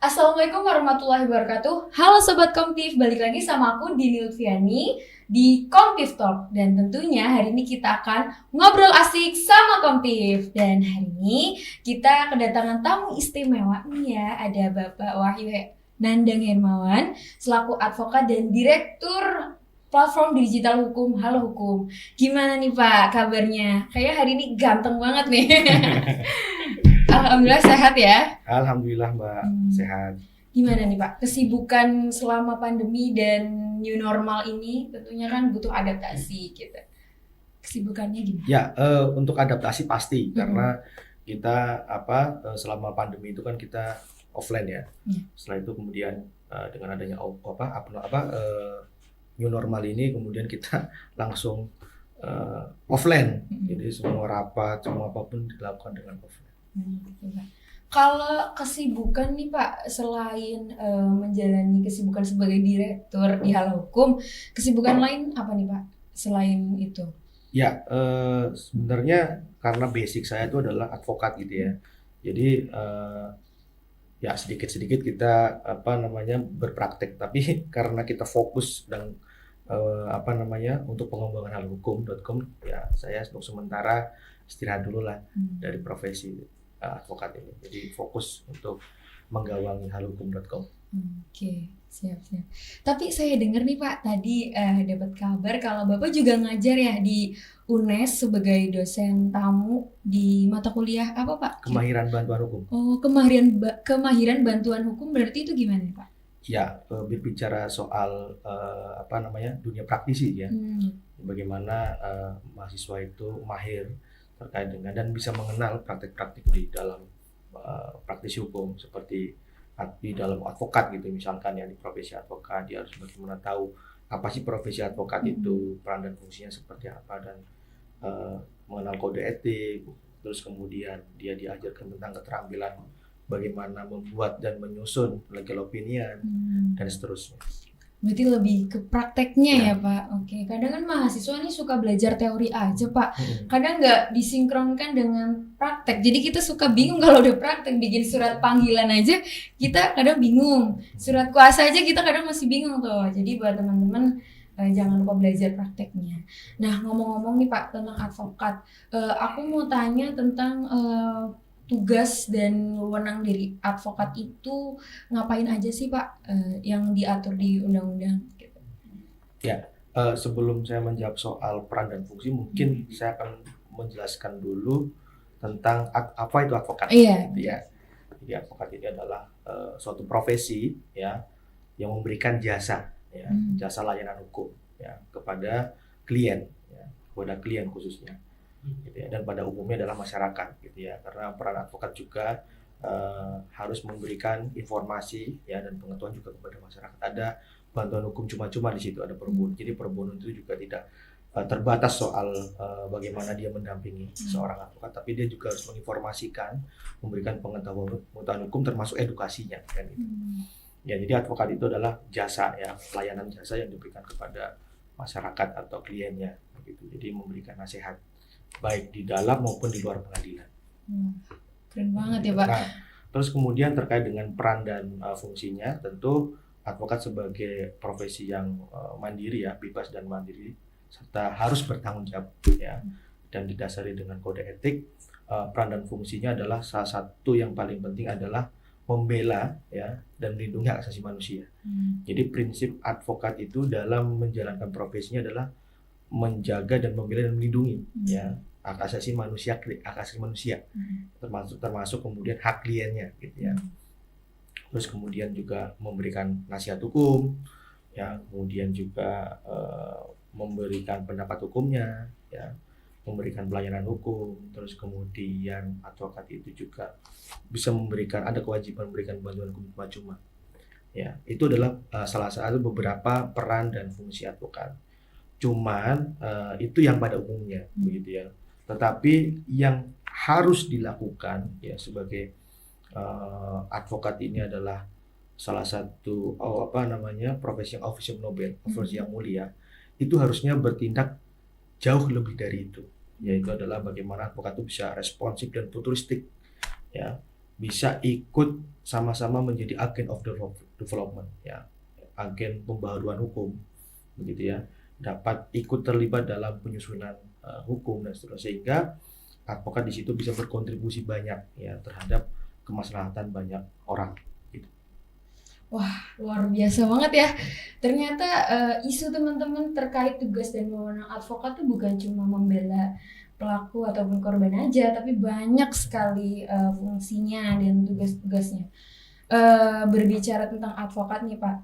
Assalamualaikum warahmatullahi wabarakatuh. Halo Sobat Komtif, balik lagi sama aku Dini Lutfiani di Komtif Talk. Dan tentunya hari ini kita akan ngobrol asik sama Komtif. Dan hari ini kita kedatangan tamu istimewa nih ya. Ada Bapak Wahyu Nandang Hermawan selaku advokat dan direktur platform digital hukum Halo Hukum. Gimana nih Pak kabarnya? Kayaknya hari ini ganteng banget nih. Alhamdulillah sehat ya. Alhamdulillah Mbak, sehat. Gimana nih Pak, kesibukan selama pandemi dan new normal ini tentunya kan butuh adaptasi gitu. Kesibukannya gimana? Ya, untuk adaptasi pasti karena kita selama pandemi itu kan kita offline ya. Setelah itu kemudian dengan adanya new normal ini kemudian kita langsung offline. Jadi semua rapat, semua apapun dilakukan dengan offline. Kalau kesibukan nih Pak, selain menjalani kesibukan sebagai direktur di Halo Hukum, kesibukan lain apa nih Pak selain itu? Ya, sebenarnya karena basic saya itu adalah advokat gitu ya. Jadi ya sedikit-sedikit kita berpraktek, tapi karena kita fokus dan untuk pengembangan halohukum.com, ya saya untuk sementara istirahat dulu lah dari profesi advokat ini. Jadi fokus untuk menggawangi halohukum.com. Oke, siap. Tapi saya dengar nih Pak, tadi dapat kabar kalau Bapak juga ngajar ya di UNES sebagai dosen tamu di mata kuliah apa Pak? Kemahiran bantuan hukum. Oh, kemahiran bantuan hukum berarti itu gimana nih Pak? Ya, berbicara soal dunia praktisi ya. Bagaimana mahasiswa itu mahir terkait dengan dan bisa mengenal praktik-praktik di dalam praktisi hukum seperti di dalam advokat gitu misalkan ya, di profesi advokat dia harus bagaimana tahu apa sih profesi advokat itu, peran dan fungsinya seperti apa, dan mengenal kode etik, terus kemudian dia diajarkan tentang keterampilan bagaimana membuat dan menyusun legal opinion dan seterusnya. Berarti lebih ke prakteknya ya Pak. Oke, kadang kan mahasiswa nih suka belajar teori aja Pak. Kadang nggak disinkronkan dengan praktek. Jadi kita suka bingung kalau udah praktek. Bikin surat panggilan aja kita kadang bingung. Surat kuasa aja kita kadang masih bingung tuh. Jadi buat teman-teman jangan lupa belajar prakteknya. Nah, ngomong-ngomong nih Pak tentang advokat. Aku mau tanya tentang tugas dan wewenang dari advokat itu ngapain aja sih Pak yang diatur di undang-undang? Gitu. Ya, sebelum saya menjawab soal peran dan fungsi, mungkin saya akan menjelaskan dulu tentang apa itu advokat. Iya. Ya. Jadi advokat ini adalah suatu profesi ya yang memberikan jasa ya, jasa layanan hukum ya kepada klien ya, kepada klien khususnya. Gitu ya, dan pada umumnya adalah masyarakat gitu ya, karena peran advokat juga harus memberikan informasi ya dan pengetahuan juga kepada masyarakat. Ada bantuan hukum cuma-cuma di situ, ada pro bono. Jadi pro bono itu juga tidak terbatas soal bagaimana dia mendampingi seorang advokat, tapi dia juga harus menginformasikan, memberikan pengetahuan hukum termasuk edukasinya kan gitu. Ya, jadi advokat itu adalah jasa ya, pelayanan jasa yang diberikan kepada masyarakat atau kliennya begitu. Jadi memberikan nasihat baik di dalam maupun di luar pengadilan. Keren banget ya Pak. Nah, terus kemudian terkait dengan peran dan fungsinya, tentu advokat sebagai profesi yang mandiri ya, bebas dan mandiri, serta harus bertanggung jawab ya, dan didasari dengan kode etik. Peran dan fungsinya adalah salah satu yang paling penting adalah membela ya dan melindungi hak asasi manusia. Jadi prinsip advokat itu dalam menjalankan profesinya adalah menjaga dan membela dan melindungi ya hak asasi manusia, termasuk kemudian hak kliennya gitu ya. Terus kemudian juga memberikan nasihat hukum ya, kemudian juga memberikan pendapat hukumnya ya, memberikan pelayanan hukum. Terus kemudian advokat itu juga bisa ada kewajiban memberikan bantuan hukum cuma-cuma ya. Itu adalah salah satu beberapa peran dan fungsi advokat. Cuman itu yang pada umumnya begitu ya. Tetapi yang harus dilakukan ya sebagai advokat ini adalah salah satu profesi yang official Nobel, profesi yang mulia, itu harusnya bertindak jauh lebih dari itu, yaitu adalah bagaimana advokat itu bisa responsif dan futuristik ya, bisa ikut sama-sama menjadi agen of development, ya, agen pembaharuan hukum, begitu ya, dapat ikut terlibat dalam penyusunan hukum dan seterusnya, sehingga advokat di situ bisa berkontribusi banyak ya terhadap kemaslahatan banyak orang. Gitu. Wah, luar biasa banget ya. Ternyata isu teman-teman terkait tugas dan wewenang advokat tuh bukan cuma membela pelaku ataupun korban aja, tapi banyak sekali fungsinya dan tugas-tugasnya. Berbicara tentang advokat nih Pak,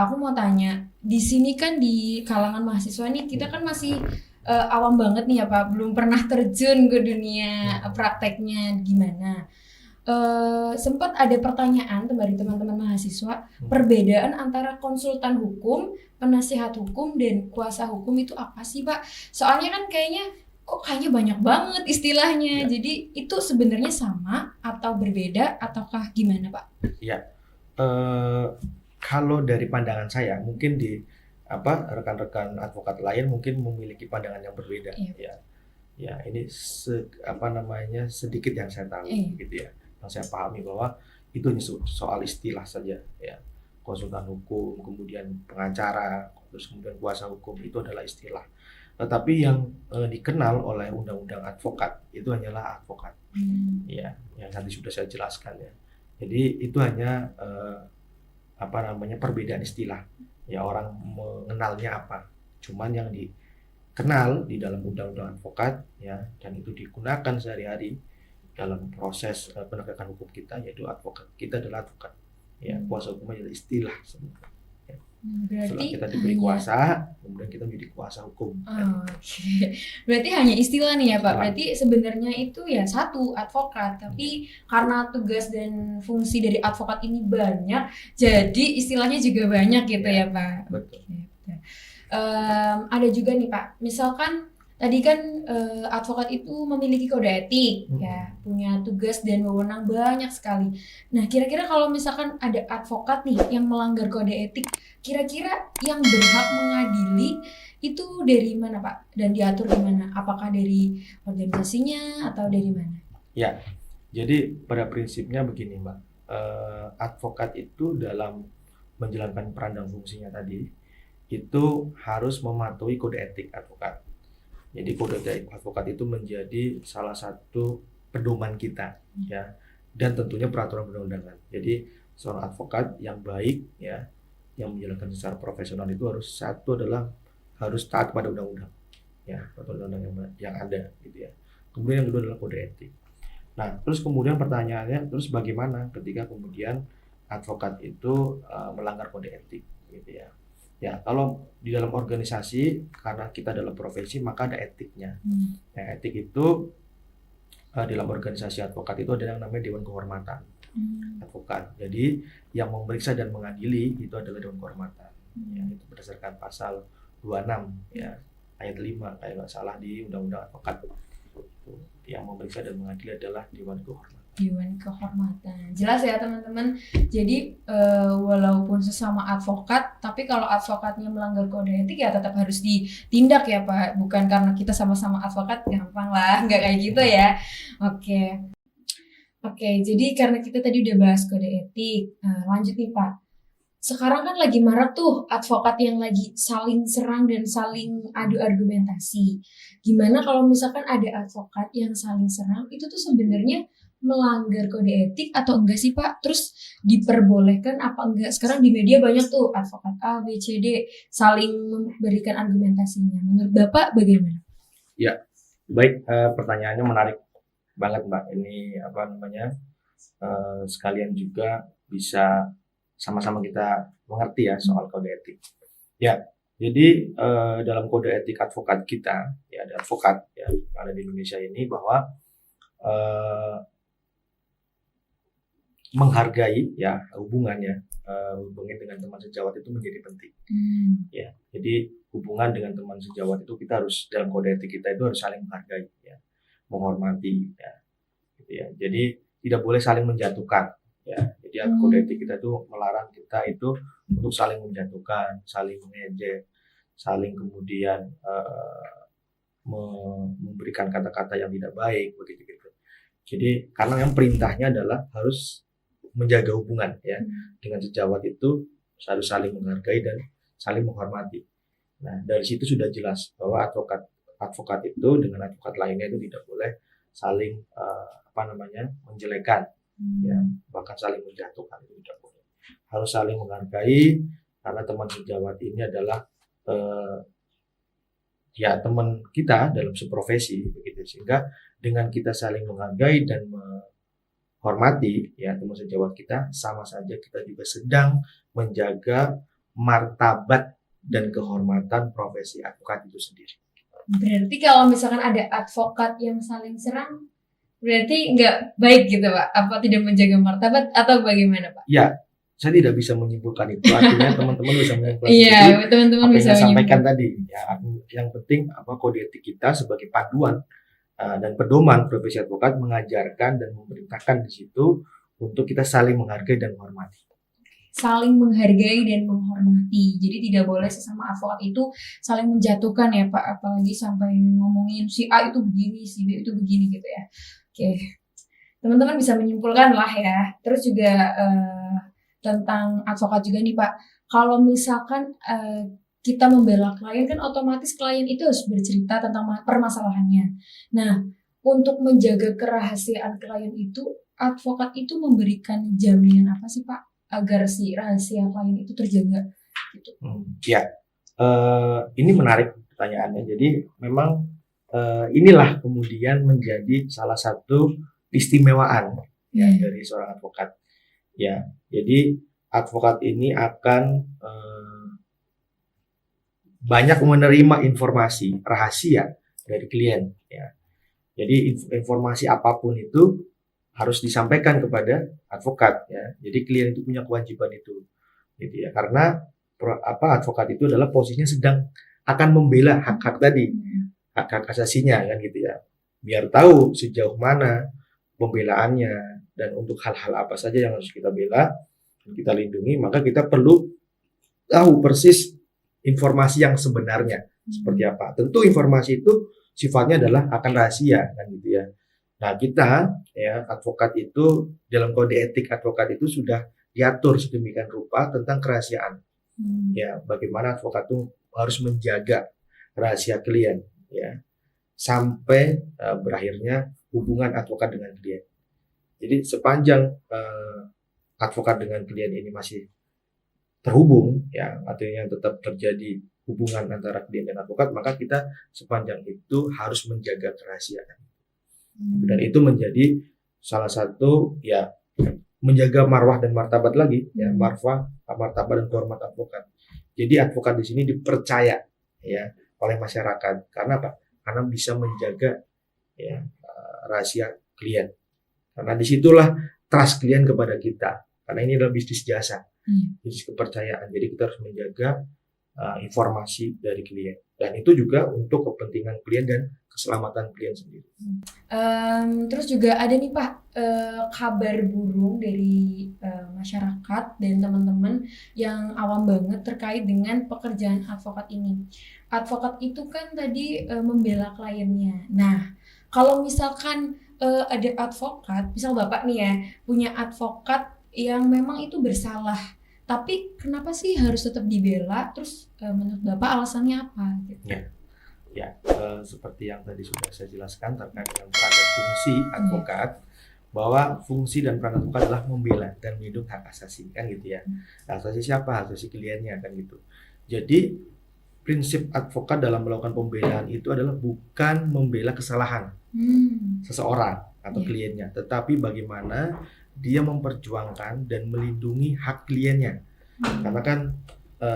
aku mau tanya, di sini kan di kalangan mahasiswa nih kita kan masih awam banget nih ya Pak, belum pernah terjun ke dunia prakteknya gimana. Sempat ada pertanyaan dari teman-teman mahasiswa, perbedaan antara konsultan hukum, penasihat hukum, dan kuasa hukum itu apa sih Pak? Soalnya kan kayaknya banyak banget istilahnya. Ya. Jadi itu sebenarnya sama atau berbeda ataukah gimana Pak? Ya, kalau dari pandangan saya, mungkin di rekan-rekan advokat lain mungkin memiliki pandangan yang berbeda. Iya. Ya, ini sedikit yang saya tahu, gitu ya. Yang saya pahami bahwa itu hanya soal istilah saja, ya. Konsultan hukum, kemudian pengacara, terus kemudian kuasa hukum itu adalah istilah. Tetapi yang dikenal oleh undang-undang advokat itu hanyalah advokat, ya, yang tadi sudah saya jelaskan ya. Jadi itu hanya perbedaan istilah, ya, orang mengenalnya apa. Cuman yang dikenal di dalam undang-undang advokat, ya, dan itu digunakan sehari-hari dalam proses penegakan hukum kita, yaitu advokat. Kita adalah advokat, ya, kuasa hukum adalah istilah sebenarnya. Ya. Setelah kita diberi kuasa, kemudian kita menjadi kuasa hukum. Oke. Berarti hanya istilah nih ya Pak. Berarti sebenarnya itu ya satu advokat, tapi karena tugas dan fungsi dari advokat ini banyak, jadi istilahnya juga banyak gitu ya Pak. Betul. Oke. Ada juga nih Pak, misalkan tadi kan advokat itu memiliki kode etik, ya, punya tugas dan wewenang banyak sekali. Nah, kira-kira kalau misalkan ada advokat nih yang melanggar kode etik, kira-kira yang berhak mengadili itu dari mana Pak? Dan diatur di mana? Apakah dari organisasinya atau dari mana? Ya, jadi pada prinsipnya begini Mbak, advokat itu dalam menjalankan peran dan fungsinya tadi, itu harus mematuhi kode etik advokat. Jadi kode etik advokat itu menjadi salah satu pedoman kita, ya, dan tentunya peraturan perundang-undangan. Jadi seorang advokat yang baik, ya, yang menjalankan secara profesional itu harus taat pada undang-undang, ya, peraturan undang-undang yang ada, gitu ya. Kemudian yang kedua adalah kode etik. Nah, terus kemudian pertanyaannya, terus bagaimana ketika kemudian advokat itu melanggar kode etik, gitu ya. Ya, kalau di dalam organisasi, karena kita dalam profesi, maka ada etiknya. Nah, etik itu dalam organisasi advokat itu ada yang namanya Dewan Kehormatan Advokat. Jadi yang memeriksa dan mengadili itu adalah Dewan Kehormatan. Ya, itu berdasarkan pasal 26 ya, ayat 5 kayak nggak salah di Undang-Undang Advokat. Yang memeriksa dan mengadili adalah Dewan Kehormatan. Dewan Kehormatan. Jelas ya teman-teman. Jadi walaupun sesama advokat, tapi kalau advokatnya melanggar kode etik ya tetap harus ditindak ya Pak. Bukan karena kita sama-sama advokat gampang lah, nggak kayak gitu ya. Oke, jadi karena kita tadi udah bahas kode etik, lanjut nih Pak. Sekarang kan lagi marak tuh advokat yang lagi saling serang dan saling adu argumentasi. Gimana kalau misalkan ada advokat yang saling serang, itu tuh sebenarnya melanggar kode etik atau enggak sih Pak? Terus diperbolehkan apa enggak? Sekarang di media banyak tuh advokat A, B, C, D saling memberikan argumentasinya. Menurut Bapak bagaimana? Ya, baik, pertanyaannya menarik banget Mbak. Ini sekalian juga bisa sama-sama kita mengerti ya soal kode etik. Ya, jadi dalam kode etik advokat kita, ya, ada advokat ya, yang ada di Indonesia ini, bahwa menghargai ya hubungannya, hubungan dengan teman sejawat itu menjadi penting. Ya, jadi hubungan dengan teman sejawat itu kita harus, dalam kode etik kita itu harus saling menghargai, ya, menghormati, ya, gitu ya. Jadi tidak boleh saling menjatuhkan, ya. Jadi kode etik kita itu melarang kita itu untuk saling menjatuhkan, saling mengejek, saling kemudian memberikan kata-kata yang tidak baik, begitu gitu. Jadi karena yang perintahnya adalah harus menjaga hubungan ya dengan sejawat itu, harus saling menghargai dan saling menghormati. Nah, dari situ sudah jelas bahwa advokat itu dengan advokat lainnya itu tidak boleh saling menjelekan, ya, bahkan saling menjatuhkan, itu tidak boleh. Harus saling menghargai karena teman sejawat ini adalah ya teman kita dalam seprofesi begitu, sehingga dengan kita saling menghargai dan menghormati ya teman sejawat kita, sama saja kita juga sedang menjaga martabat dan kehormatan profesi advokat itu sendiri. Berarti kalau misalkan ada advokat yang saling serang, berarti nggak baik gitu Pak? Apa tidak menjaga martabat atau bagaimana Pak? Ya, saya tidak bisa menyimpulkan itu. Artinya teman-teman bisa menyimpulkan Iya, teman-teman apa yang bisa saya sampaikan menyimpulkan. tadi. Ya, yang penting kode etik kita sebagai panduan dan pedoman profesi advokat mengajarkan dan memerintahkan di situ untuk kita saling menghargai dan menghormati. Saling menghargai dan menghormati. Jadi tidak boleh sesama advokat itu saling menjatuhkan ya Pak, apalagi sampai ngomongin si A itu begini, si B itu begini gitu ya. Oke, teman-teman bisa menyimpulkan lah ya. Terus juga tentang advokat juga nih Pak. Kalau misalkan kita membela klien kan otomatis klien itu harus bercerita tentang permasalahannya. Nah, untuk menjaga kerahasiaan klien itu, advokat itu memberikan jaminan apa sih Pak agar si rahasia klien itu terjaga gitu? Ya, ini menarik pertanyaannya. Jadi memang inilah kemudian menjadi salah satu istimewaan ya dari seorang advokat. Ya, jadi advokat ini akan banyak menerima informasi rahasia dari klien. Ya. Jadi informasi apapun itu harus disampaikan kepada advokat. Ya. Jadi klien itu punya kewajiban itu, gitu ya. Karena advokat itu adalah posisinya sedang akan membela hak-hak tadi, hak-hak asasinya kan gitu ya. Biar tahu sejauh mana pembelaannya dan untuk hal-hal apa saja yang harus kita bela, kita lindungi, maka kita perlu tahu persis informasi yang sebenarnya seperti apa. Tentu informasi itu sifatnya adalah akan rahasia kan gitu ya. Nah, kita ya advokat itu dalam kode etik advokat itu sudah diatur sedemikian rupa tentang kerahasiaan. Ya, bagaimana advokat itu harus menjaga rahasia klien ya sampai berakhirnya hubungan advokat dengan klien. Jadi sepanjang advokat dengan klien ini masih terhubung ya, artinya tetap terjadi hubungan antara klien dan advokat, maka kita sepanjang itu harus menjaga kerahasiaan. Dan itu menjadi salah satu ya menjaga marwah dan martabat lagi ya, marwah, martabat dan kehormatan advokat. Jadi advokat di sini dipercaya ya oleh masyarakat. Karena apa? Karena bisa menjaga ya rahasia klien. Karena disitulah trust klien kepada kita. Karena ini adalah bisnis jasa, bisnis kepercayaan. Jadi kita harus menjaga informasi dari klien. Dan itu juga untuk kepentingan klien dan keselamatan klien sendiri. Terus juga ada nih Pak kabar burung dari masyarakat dan teman-teman yang awam banget terkait dengan pekerjaan advokat ini. Advokat itu kan tadi membela kliennya. Nah, kalau misalkan ada advokat, misal Bapak nih ya punya advokat yang memang itu bersalah, tapi kenapa sih harus tetap dibela? Terus menurut Bapak alasannya apa? Gitu. Ya, seperti yang tadi sudah saya jelaskan terkait dengan peran dan fungsi advokat, bahwa fungsi dan peran advokat adalah membela dan melindungi hak asasi, kan gitu ya. Hak asasi siapa? Hak asasi kliennya, kan gitu. Jadi prinsip advokat dalam melakukan pembelaan itu adalah bukan membela kesalahan seseorang atau kliennya, tetapi bagaimana dia memperjuangkan dan melindungi hak kliennya. Karena kan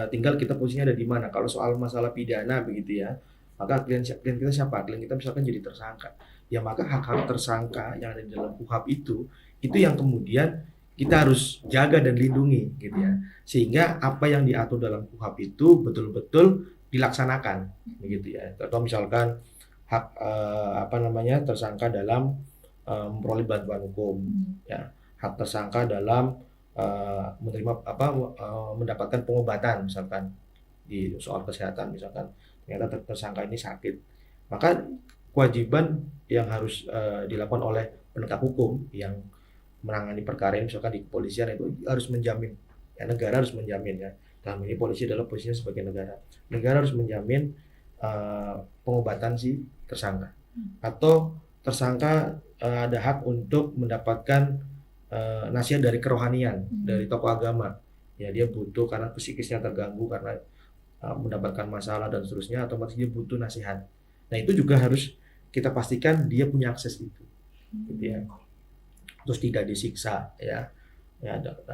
tinggal kita posisinya ada di mana. Kalau soal masalah pidana begitu ya, maka klien kita siapa? Klien kita misalkan jadi tersangka. Ya maka hak-hak tersangka yang ada di dalam KUHP itu yang kemudian kita harus jaga dan lindungi gitu ya. Sehingga apa yang diatur dalam KUHP itu betul-betul dilaksanakan begitu ya. Atau misalkan hak tersangka dalam memperoleh bantuan hukum ya. Hak tersangka dalam mendapatkan pengobatan misalkan di soal kesehatan, misalkan ternyata tersangka ini sakit, maka kewajiban yang harus dilakukan oleh penegak hukum yang menangani perkara ini, misalkan di kepolisian, itu harus menjamin, ya negara harus menjamin ya. Dalam ini polisi adalah posisinya sebagai negara. Negara harus menjamin pengobatan si tersangka, atau tersangka ada hak untuk mendapatkan nasihat dari kerohanian, dari tokoh agama. Ya dia butuh karena psikisnya terganggu karena mendapatkan masalah dan seterusnya, otomatis dia butuh nasihat. Nah itu juga harus kita pastikan dia punya akses itu, gitu ya. Terus tidak disiksa, ya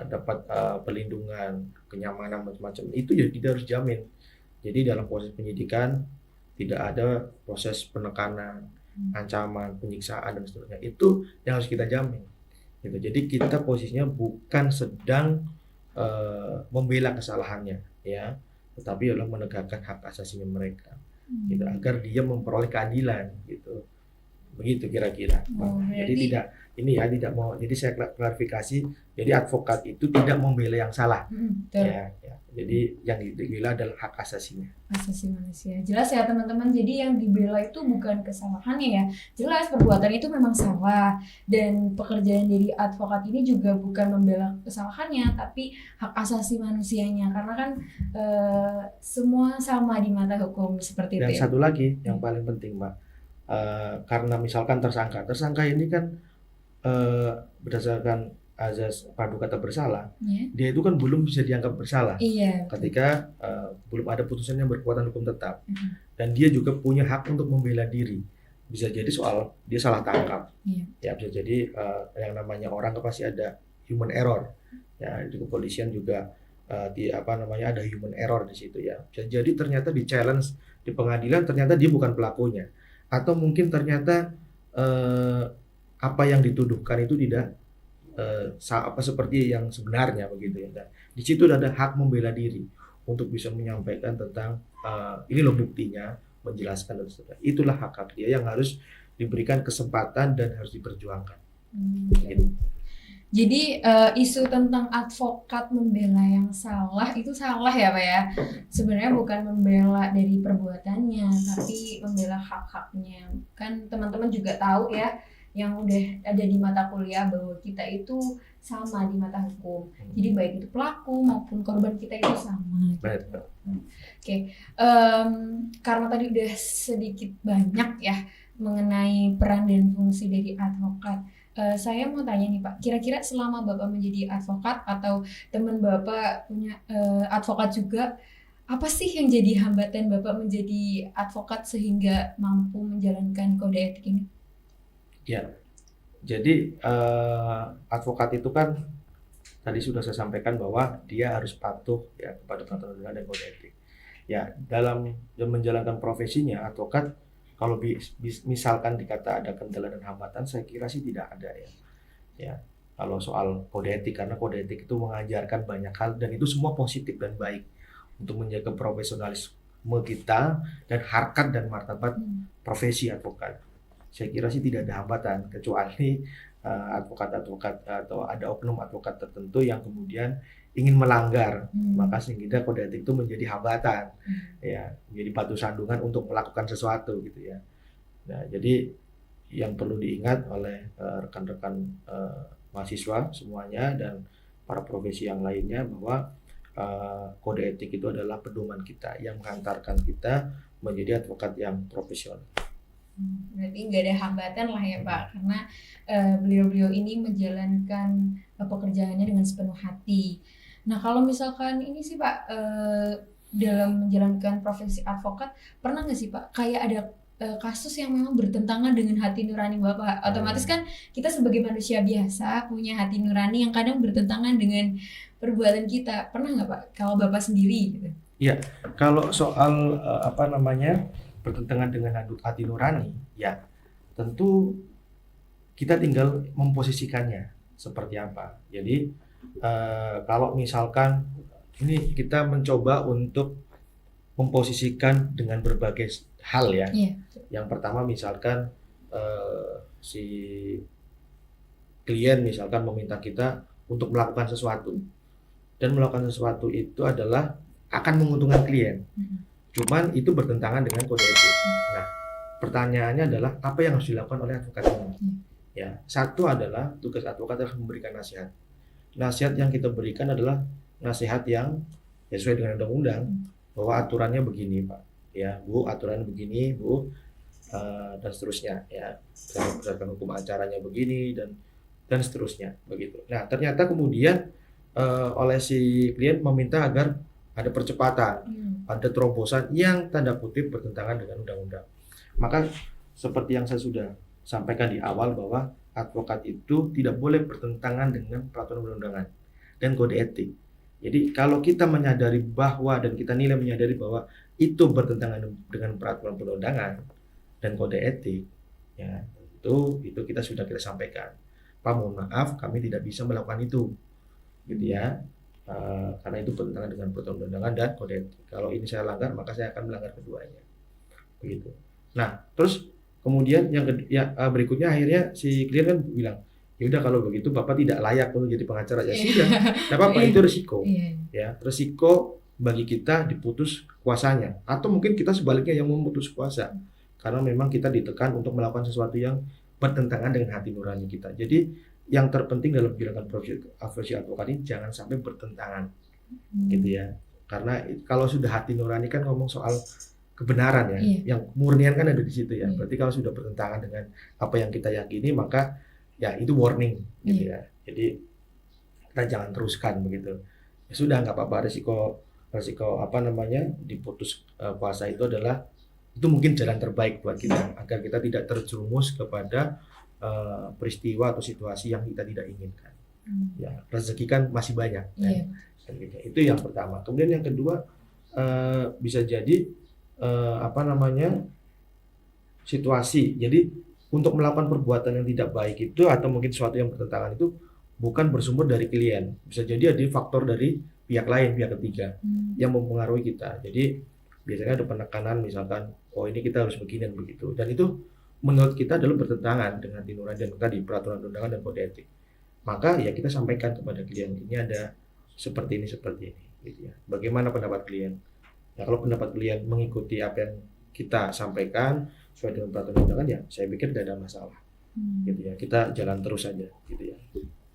dapat perlindungan, kenyamanan macam-macam. Itu ya kita harus jamin. Jadi dalam proses penyidikan tidak ada proses penekanan, ancaman, penyiksaan dan seterusnya. Itu yang harus kita jamin. Gitu. Jadi kita posisinya bukan sedang membela kesalahannya, ya, tetapi adalah menegakkan hak asasinya mereka, gitu, agar dia memperoleh keadilan, gitu. Begitu kira-kira. Jadi tidak mau. Jadi saya klarifikasi. Jadi advokat itu tidak membela yang salah. Ya. Jadi yang dibela adalah hak asasinya. Asasi manusia. Jelas ya teman-teman. Jadi yang dibela itu bukan kesalahannya ya. Jelas perbuatan itu memang salah, dan pekerjaan dari advokat ini juga bukan membela kesalahannya, tapi hak asasi manusianya. Karena kan semua sama di mata hukum seperti Dan itu. Dan satu lagi yang paling penting, Mbak. Karena misalkan tersangka ini kan berdasarkan azas praduga tak bersalah, dia itu kan belum bisa dianggap bersalah ketika belum ada putusan yang berkekuatan hukum tetap, dan dia juga punya hak untuk membela diri. Bisa jadi soal dia salah tangkap, ya bisa jadi yang namanya orang pasti ada human error, ya di kepolisian juga ada human error di situ ya. Bisa jadi ternyata di challenge di pengadilan ternyata dia bukan pelakunya, atau mungkin ternyata apa yang dituduhkan itu tidak seperti yang sebenarnya begitu ya. Dan di situ ada hak membela diri untuk bisa menyampaikan tentang ini loh buktinya, menjelaskan dan sebagainya. Itulah hak dia yang harus diberikan kesempatan dan harus diperjuangkan. Gitu. Jadi isu tentang advokat membela yang salah itu salah ya Pak ya. Sebenarnya bukan membela dari perbuatannya, tapi membela hak-haknya. Kan teman-teman juga tahu ya, yang udah ada di mata kuliah bahwa kita itu sama di mata hukum. Jadi baik itu pelaku maupun korban kita itu sama. Gitu. Oke. Karena tadi udah sedikit banyak ya mengenai peran dan fungsi dari advokat. Saya mau tanya nih Pak, kira-kira selama Bapak menjadi advokat atau teman Bapak punya advokat juga, apa sih yang jadi hambatan Bapak menjadi advokat sehingga mampu menjalankan kode etik ini? Ya, jadi advokat itu kan tadi sudah saya sampaikan bahwa dia harus patuh ya kepada peraturan dan kode etik. Ya, dalam menjalankan profesinya advokat, kalau misalkan dikata ada kendala dan hambatan, saya kira sih tidak ada ya. Ya, kalau soal kode etik, karena kode etik itu mengajarkan banyak hal dan itu semua positif dan baik untuk menjaga profesionalisme kita dan harkat dan martabat profesi advokat. Saya kira sih tidak ada hambatan, kecuali advokat-advokat atau ada oknum advokat tertentu yang kemudian ingin melanggar, maka sehingga kode etik itu menjadi hambatan, ya, menjadi batu sandungan untuk melakukan sesuatu gitu ya. Nah, jadi yang perlu diingat oleh rekan-rekan mahasiswa semuanya dan para profesi yang lainnya bahwa kode etik itu adalah pedoman kita yang mengantarkan kita menjadi advokat yang profesional. Berarti nggak ada hambatan lah ya Pak, karena beliau-beliau ini menjalankan pekerjaannya dengan sepenuh hati. Nah kalau misalkan ini sih Pak, dalam menjalankan profesi advokat, pernah nggak sih Pak kayak ada kasus yang memang bertentangan dengan hati nurani Bapak? Otomatis kan kita sebagai manusia biasa punya hati nurani yang kadang bertentangan dengan perbuatan kita. Pernah nggak Pak kalau Bapak sendiri gitu? Iya, kalau soal bertentangan dengan hati nurani, ya tentu kita tinggal memposisikannya seperti apa. Jadi kalau misalkan ini kita mencoba untuk memposisikan dengan berbagai hal ya. Yang pertama misalkan si klien misalkan meminta kita untuk melakukan sesuatu, dan melakukan sesuatu itu adalah akan menguntungkan klien. Cuman itu bertentangan dengan kode etik. Nah, pertanyaannya adalah apa yang harus dilakukan oleh advokat ini? Ya, satu adalah tugas advokat adalah memberikan nasihat. Nasihat yang kita berikan adalah nasihat yang ya sesuai dengan undang-undang, bahwa aturannya begini Pak, ya Bu, aturannya begini Bu, dan seterusnya ya, berdasarkan hukum acaranya begini dan seterusnya begitu. Nah ternyata kemudian oleh si klien meminta agar ada percepatan, ada terobosan yang tanda kutip bertentangan dengan undang-undang. Maka seperti yang saya sudah sampaikan di awal bahwa advokat itu tidak boleh bertentangan dengan peraturan perundang-undangan dan kode etik. Jadi kalau kita menyadari bahwa dan kita nilai menyadari bahwa itu bertentangan dengan peraturan perundang-undangan dan kode etik, ya itu kita sudah kita sampaikan. Pak, mohon maaf, kami tidak bisa melakukan itu, gitu ya, karena itu bertentangan dengan peraturan perundang-undangan dan kode etik. Kalau ini saya langgar, maka saya akan melanggar keduanya, begitu. Nah, terus kemudian berikutnya akhirnya si klien kan bilang, ya udah kalau begitu Bapak tidak layak untuk jadi pengacara. Ya sudah, tidak apa-apa, itu risiko. Ya, risiko bagi kita diputus kuasanya, atau mungkin kita sebaliknya yang memutus kuasa karena memang kita ditekan untuk melakukan sesuatu yang bertentangan dengan hati nurani kita. Jadi yang terpenting dalam gerakan profesi advokat ini jangan sampai bertentangan, gitu ya. Karena kalau sudah hati nurani kan ngomong soal kebenaran ya, yang murnian kan ada di situ ya. Berarti kalau sudah bertentangan dengan apa yang kita yakini, maka ya itu warning, gitu ya. Jadi kita jangan teruskan begitu. Ya sudah, nggak apa-apa, risiko diputus kuasa itu adalah itu mungkin jalan terbaik buat kita agar kita tidak terjerumus kepada peristiwa atau situasi yang kita tidak inginkan. Ya, rezeki kan masih banyak. Itu yang pertama. Kemudian yang kedua, bisa jadi situasi. Jadi untuk melakukan perbuatan yang tidak baik itu atau mungkin sesuatu yang bertentangan itu bukan bersumber dari klien. Bisa jadi ada faktor dari pihak lain, pihak ketiga yang mempengaruhi kita. Jadi biasanya ada penekanan, misalkan, oh ini kita harus begini dan begitu. Dan itu menurut kita adalah bertentangan dengan nurani dan tadi peraturan undangan dan kode etik. Maka ya kita sampaikan kepada klien, ini ada seperti ini, gitu ya. Bagaimana pendapat klien? Ya kalau pendapat klien mengikuti apa yang kita sampaikan sesuai dengan peraturan undangan, ya saya pikir tidak ada masalah. Gitu ya. Kita jalan terus saja, gitu ya.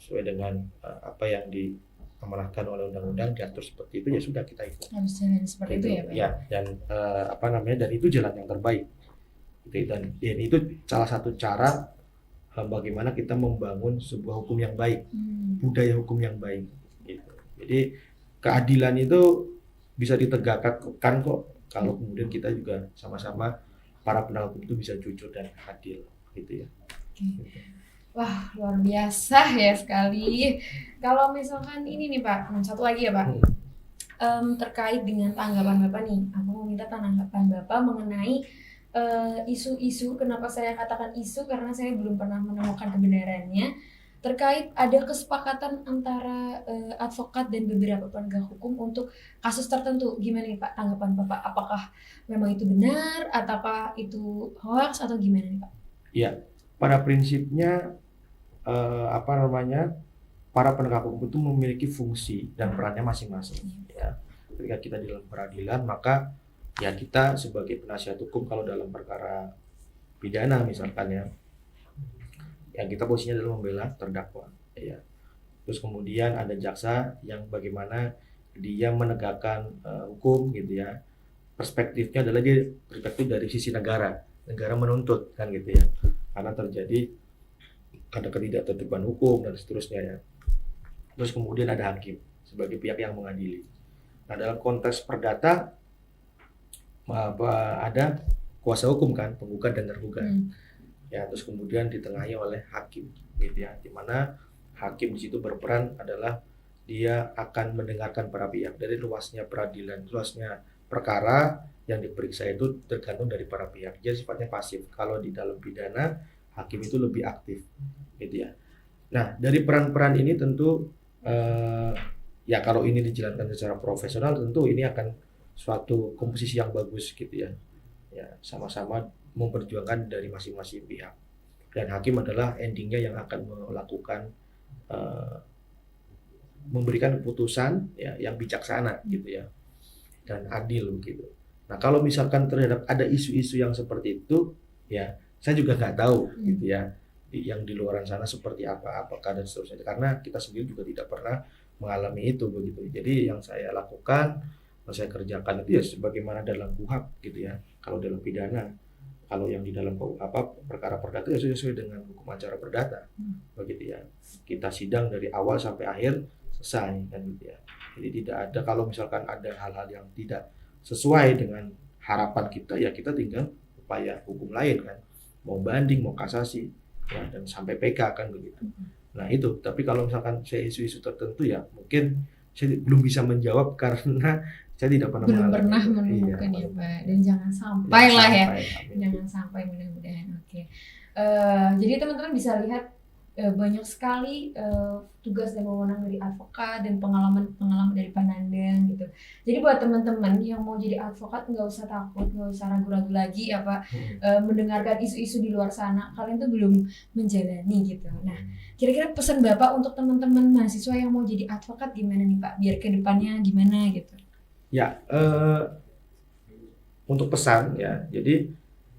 Sesuai dengan apa yang diamanahkan oleh undang-undang, diatur seperti itu, ya sudah kita ikut. Harus jalan seperti itu ya Pak? Ya, dan dan itu jalan yang terbaik. Gitu. Dan itu salah satu cara bagaimana kita membangun sebuah hukum yang baik, budaya hukum yang baik. Gitu. Jadi keadilan itu bisa ditegakkan kok kalau kemudian kita juga sama-sama para penegak hukum itu bisa jujur dan adil, gitu ya. Gitu. Wah, luar biasa ya sekali. Kalau misalkan ini nih Pak, satu lagi ya Pak, terkait dengan tanggapan Bapak nih, aku mau minta tanggapan Bapak mengenai isu-isu. Kenapa saya katakan isu? Karena saya belum pernah menemukan kebenarannya. Terkait ada kesepakatan antara advokat dan beberapa penegak hukum untuk kasus tertentu. Gimana nih Pak tanggapan Bapak? Apakah memang itu benar, ataukah itu hoax, atau gimana nih Pak? Iya, pada prinsipnya para penegak hukum itu memiliki fungsi dan perannya masing-masing. Ya, ketika kita di dalam peradilan, maka ya kita sebagai penasihat hukum kalau dalam perkara pidana misalkan ya, yang kita posisinya adalah membela terdakwa. Ya. Terus kemudian ada jaksa yang bagaimana dia menegakkan hukum, gitu ya. Perspektifnya adalah dia perspektif dari sisi negara menuntut kan, gitu ya. Karena terjadi ada ketidaktertiban hukum dan seterusnya ya. Terus kemudian ada hakim sebagai pihak yang mengadili. Nah dalam konteks perdata ada kuasa hukum kan, penggugat dan tergugat. Ya, terus kemudian ditengahi oleh hakim, gitu ya. Di mana hakim di situ berperan adalah dia akan mendengarkan para pihak. Dari luasnya peradilan, luasnya perkara yang diperiksa itu tergantung dari para pihak. Jadi sifatnya pasif. Kalau di dalam pidana, hakim itu lebih aktif, gitu ya. Nah, dari peran-peran ini tentu ya kalau ini dijalankan secara profesional, tentu ini akan suatu komposisi yang bagus, gitu ya. Ya, sama-sama memperjuangkan dari masing-masing pihak. Dan hakim adalah endingnya yang akan melakukan memberikan keputusan ya yang bijaksana, gitu ya, dan adil begitu. Nah kalau misalkan terhadap ada isu-isu yang seperti itu, ya saya juga nggak tahu, gitu ya. yang di luaran sana seperti apa, apakah dan seterusnya. Karena kita sendiri juga tidak pernah mengalami itu begitu. Jadi yang saya lakukan, yang saya kerjakan itu ya sebagaimana dalam KUHP gitu ya. Kalau dalam pidana, kalau yang di dalam perkara perdata ya sesuai dengan hukum acara perdata begitu ya. Kita sidang dari awal sampai akhir selesai kan gitu ya. Jadi tidak ada, kalau misalkan ada hal-hal yang tidak sesuai dengan harapan kita, ya kita tinggal upaya hukum lain kan, mau banding, mau kasasi ya, dan sampai PK kan begitu. Nah itu, tapi kalau misalkan saya isu-isu tertentu ya mungkin saya belum bisa menjawab karena saya tidak pernah Belum mengalami pernah itu. menemukan Iya, ya Pak, dan jangan sampai jangan lah ya, sampai, amin. jangan sampai mudah-mudahan. Oke. Jadi teman-teman bisa lihat banyak sekali tugas dan wewenang dari advokat dan pengalaman dari Pak Nandang gitu. Jadi buat teman-teman yang mau jadi advokat nggak usah takut, nggak usah ragu-ragu lagi ya Pak, mendengarkan isu-isu di luar sana. Kalian tuh belum menjalani gitu. Nah, kira-kira pesan Bapak untuk teman-teman mahasiswa yang mau jadi advokat gimana nih Pak? Biar ke depannya gimana gitu. Ya, untuk pesan ya, jadi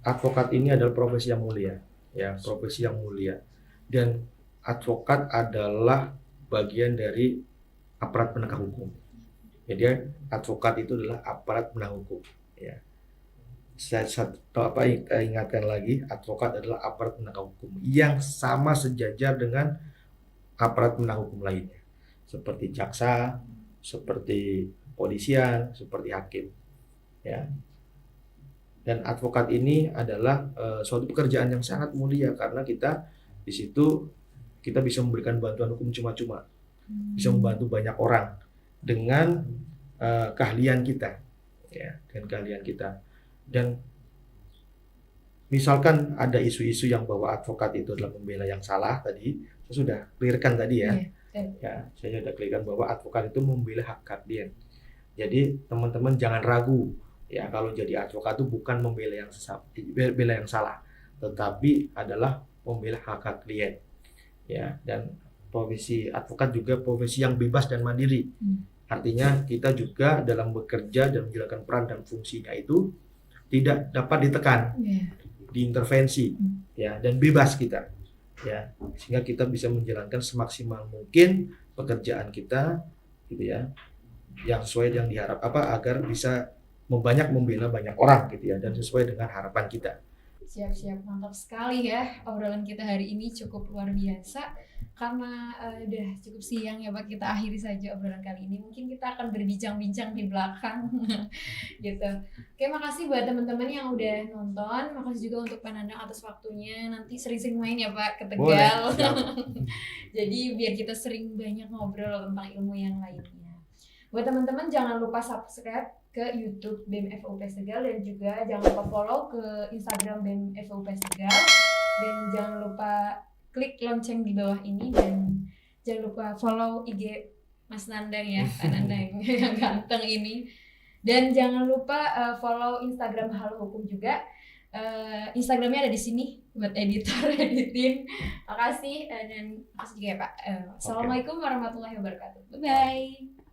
advokat ini adalah profesi yang mulia, ya profesi yang mulia. Dan advokat adalah bagian dari aparat penegak hukum. Jadi advokat itu adalah aparat penegak hukum. Ya. Saya ingatkan lagi, advokat adalah aparat penegak hukum yang sama sejajar dengan aparat penegak hukum lainnya, seperti jaksa, seperti polisian, seperti hakim. Ya. Dan advokat ini adalah suatu pekerjaan yang sangat mulia karena kita di situ kita bisa memberikan bantuan hukum cuma-cuma, bisa membantu banyak orang dengan keahlian kita, ya, dengan keahlian kita. Dan misalkan ada isu-isu yang bahwa advokat itu adalah pembela yang salah tadi, saya sudah clearkan tadi ya, ya saya sudah clearkan bahwa advokat itu membela hak klien. Jadi teman-teman jangan ragu, ya kalau jadi advokat itu bukan membela yang salah, tetapi adalah membela hak klien, ya. Dan profesi advokat juga profesi yang bebas dan mandiri. Artinya kita juga dalam bekerja dan menjalankan peran dan fungsinya itu tidak dapat ditekan, diintervensi, ya, dan bebas kita, ya, sehingga kita bisa menjalankan semaksimal mungkin pekerjaan kita, gitu ya, yang sesuai yang diharap agar bisa membela banyak orang, gitu ya, dan sesuai dengan harapan kita. Siap-siap, mantap sekali ya obrolan kita hari ini, cukup luar biasa. Karena udah cukup siang ya Pak, kita akhiri saja obrolan kali ini. Mungkin kita akan berbincang-bincang di belakang gitu. Oke, makasih buat teman-teman yang udah nonton. Makasih juga untuk Pak Nandang atas waktunya. Nanti sering-sering main ya Pak ke Tegal. Jadi biar kita sering banyak ngobrol tentang ilmu yang lainnya. Buat teman-teman jangan lupa subscribe ke YouTube BEM FUPS Tegal, dan juga jangan lupa follow ke Instagram BEM FUPS Tegal, dan jangan lupa klik lonceng di bawah ini, dan jangan lupa follow IG Mas Nandang ya, Pak Nandang yang ganteng ini, dan jangan lupa follow Instagram Halo Hukum juga. Instagramnya ada di sini buat editor editin. Makasih dan makasih juga ya Pak. Assalamualaikum warahmatullahi wabarakatuh. Bye bye.